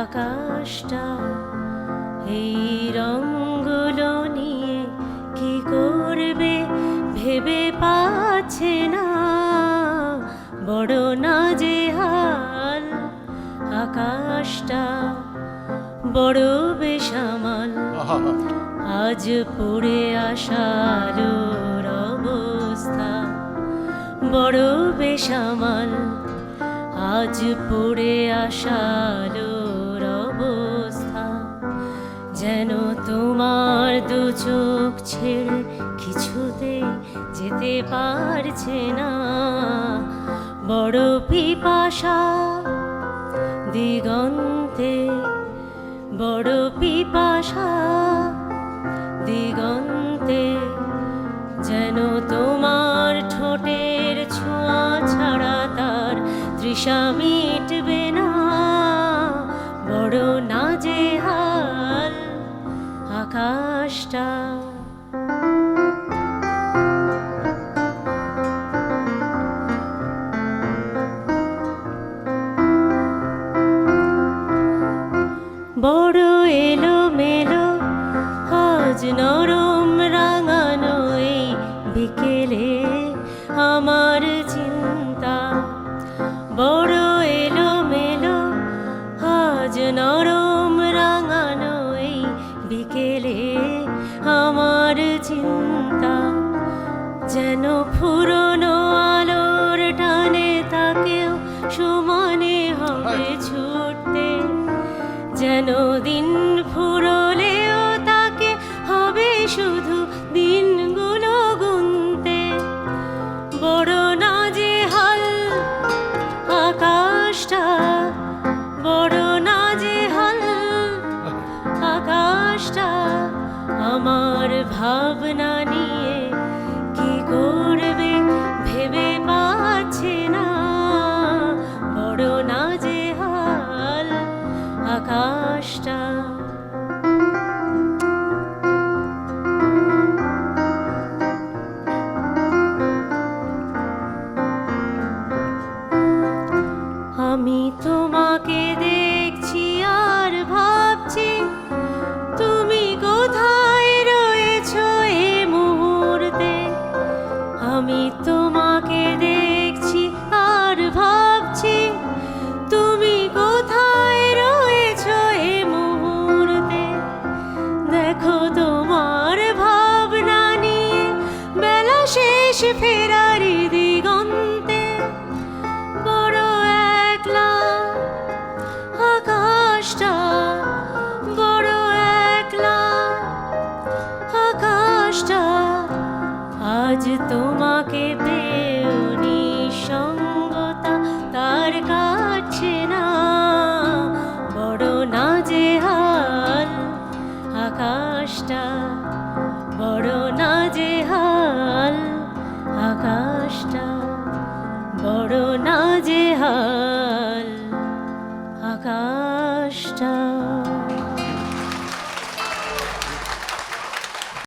আকাশটা এই রঙগুলো নিয়ে কি করবে ভেবে পাচ্ছে না, বড় নাজেহাল আকাশটা, বড় বেসামাল। আজ পড়ে আসালোর অবস্থা বড় বেসামাল, আজ পড়ে আসালোর অবস্থা। যেন তোমার দু চোখ ছেড়ে কিছুতে যেতে পারছে না, বড় পিপাসা দিগন্তে, বড় পিপাসা দিগন্তে। যেন তোমার ঠোঁটের ছোঁয়া ছাড়া তার তৃষা মিটবে না, বড় নাজেহাল আকাশটা। বড় এলোমেলো আজ নরম রাঙানো এই বিকেলে আমার চিন্তা, বড় এলোমেলো আজ নরম রাঙানো এই বিকেলে আমার চিন্তা। যেন ফুরনো আলোর টানে তাকেও সমানে হবে ছুটতে, যেন দিন ফুরলেও তাকে হবে শুধু দিনগুলো গুনতে, বড় নাজেহাল আকাশটা, বড় নাজেহাল আকাশটা। আমার ভাবনা নিয়ে কি করবে ভেবে পাচ্ছে না, বড় নাজেহাল আকাশ।